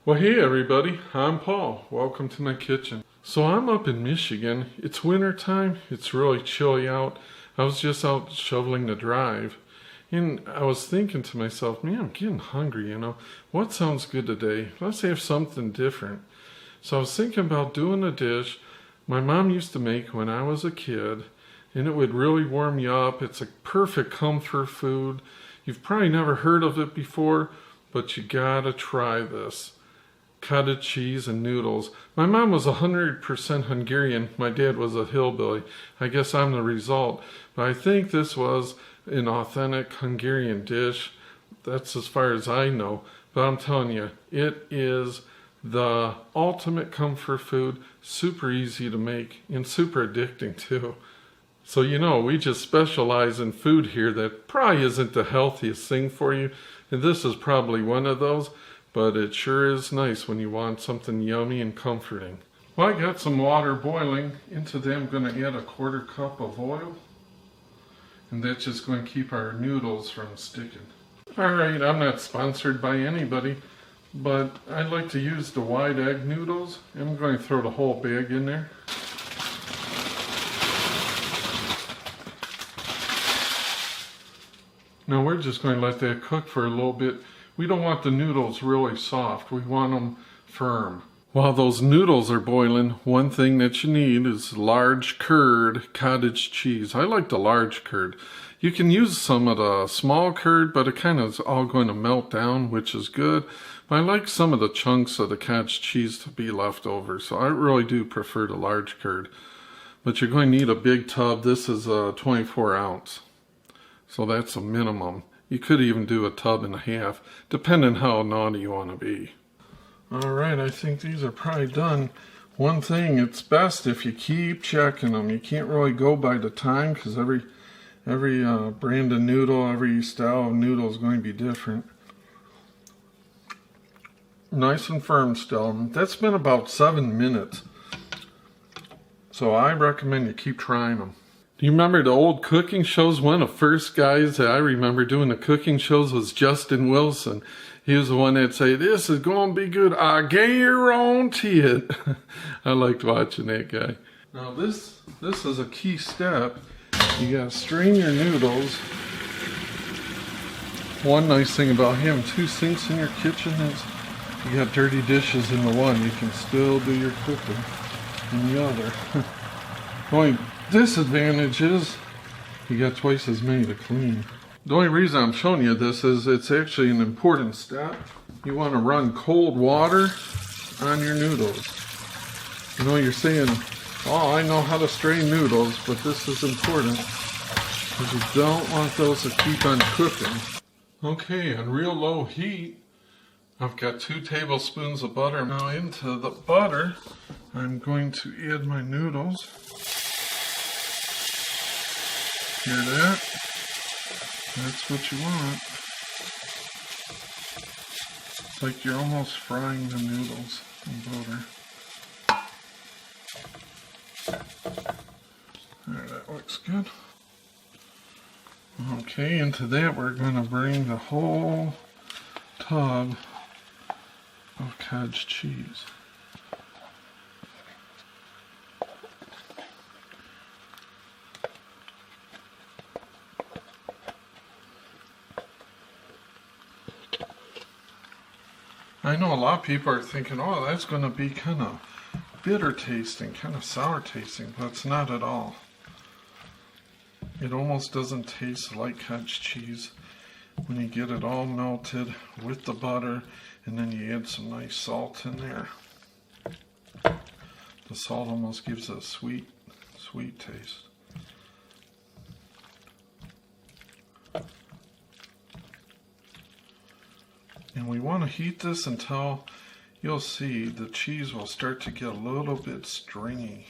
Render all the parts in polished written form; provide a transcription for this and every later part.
Well, hey everybody, I'm Paul. Welcome to my kitchen. So I'm up in Michigan. It's winter time. It's really chilly out. I was just out shoveling the drive, and I was thinking to myself, man, I'm getting hungry. What sounds good today? Let's have something different. So I was thinking about doing a dish my mom used to make when I was a kid, and it would really warm you up. It's a perfect comfort food. You've probably never heard of it before, but you gotta try this. Cottage cheese and noodles. My mom was 100% Hungarian. My dad was a hillbilly. I guess I'm the result. But I think this was an authentic Hungarian dish. That's as far as I know. But I'm telling you, it is the ultimate comfort food. Super easy to make and super addicting too. So we just specialize in food here that probably isn't the healthiest thing for you. And this is probably one of those. But it sure is nice when you want something yummy and comforting. Well, I got some water boiling. Into that I'm going to add a 1/4 cup of oil. And that's just going to keep our noodles from sticking. Alright, I'm not sponsored by anybody, but I like to use the wide egg noodles. I'm going to throw the whole bag in there. Now we're just going to let that cook for a little bit. We don't want the noodles really soft. We want them firm. While those noodles are boiling, one thing that you need is large curd cottage cheese. I like the large curd. You can use some of the small curd, but it kind of is all going to melt down, which is good. But I like some of the chunks of the cottage cheese to be left over, so I really do prefer the large curd. But you're going to need a big tub. This is a 24 ounce, so that's a minimum. You could even do a tub and a half, depending how naughty you want to be. Alright, I think these are probably done. One thing, it's best if you keep checking them. You can't really go by the time, because every brand of noodle, every style of noodle is going to be different. Nice and firm still. That's been about 7 minutes. So I recommend you keep trying them. Do you remember the old cooking shows? One of the first guys that I remember doing the cooking shows was Justin Wilson. He was the one that'd say, "This is going to be good. I guarantee it." I liked watching that guy. Now this is a key step. You got to strain your noodles. One nice thing about having 2 sinks in your kitchen is you got dirty dishes in the one. You can still do your cooking in the other. Only disadvantage is you got twice as many to clean. The only reason I'm showing you this is it's actually an important step. You want to run cold water on your noodles. You're saying, "Oh, I know how to strain noodles," but this is important because you don't want those to keep on cooking. Okay, on real low heat, I've got 2 tablespoons of butter. Now into the butter, I'm going to add my noodles. Hear that? That's what you want. It's like you're almost frying the noodles in butter. There, that looks good. Okay, into that we're going to bring the whole tub of cottage cheese. I know a lot of people are thinking, "Oh, that's going to be kind of bitter tasting, kind of sour tasting," but it's not at all. It almost doesn't taste like cottage cheese when you get it all melted with the butter, and then you add some nice salt in there. The salt almost gives it a sweet taste. And we want to heat this until you'll see the cheese will start to get a little bit stringy.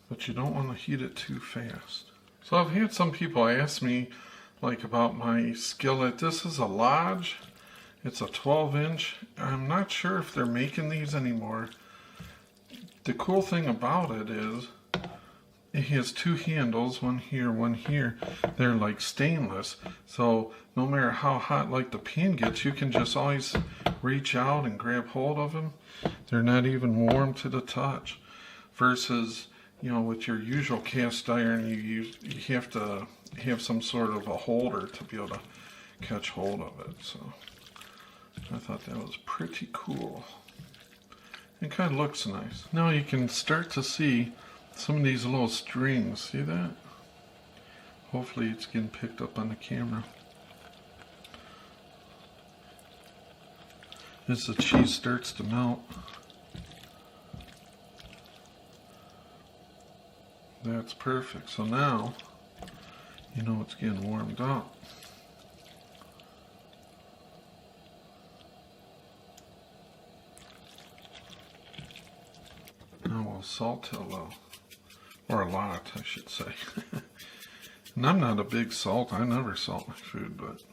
But you don't want to heat it too fast. So I've had some people ask me about my skillet. This is a Lodge. It's a 12-inch. I'm not sure if they're making these anymore. The cool thing about it is it has two handles, one here, one here. They're like stainless, so no matter how hot like the pan gets, you can just always reach out and grab hold of them. They're not even warm to the touch. Versus, you know, with your usual cast iron, you have to have some sort of a holder to be able to catch hold of it. So I thought that was pretty cool. It kind of looks nice. Now you can start to see some of these little strings. See that? Hopefully it's getting picked up on the camera. As the cheese starts to melt, that's perfect. So now you know it's getting warmed up. Now we'll salt it a little, or a lot, I should say. And I'm not a big salt. I never salt my food, but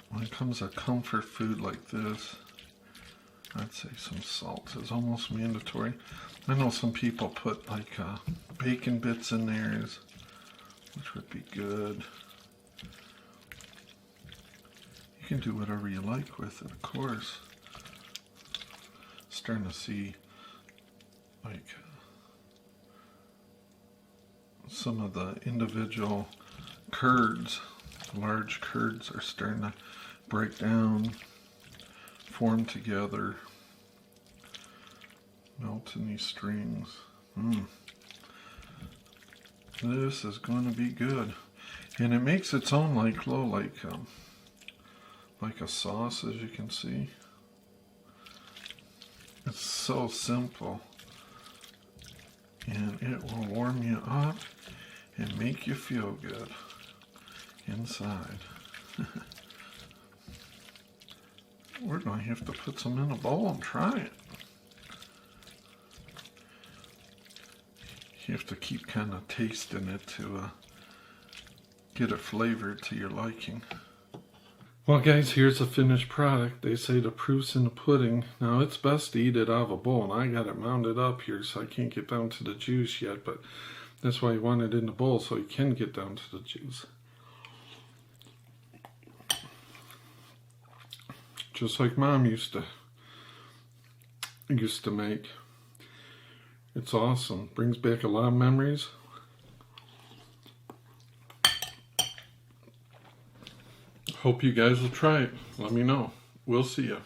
when it comes to comfort food like this, I'd say some salt is almost mandatory. I know some people put like bacon bits in theirs, which would be good. You can do whatever you like with it, of course. Starting to see like some of the individual curds, large curds are starting to break down, form together, melt in these strings. This is going to be good, and it makes its own like little like a sauce, as you can see. It's so simple, and it will warm you up and make you feel good inside. We're going to have to put some in a bowl and try it. You have to keep kind of tasting it to get it flavored to your liking. Well guys, here's the finished product. They say the proof's in the pudding. Now it's best to eat it out of a bowl, and I got it mounted up here so I can't get down to the juice yet, but that's why you want it in the bowl so you can get down to the juice. Just like Mom used to make. It's awesome. Brings back a lot of memories. Hope you guys will try it. Let me know. We'll see ya.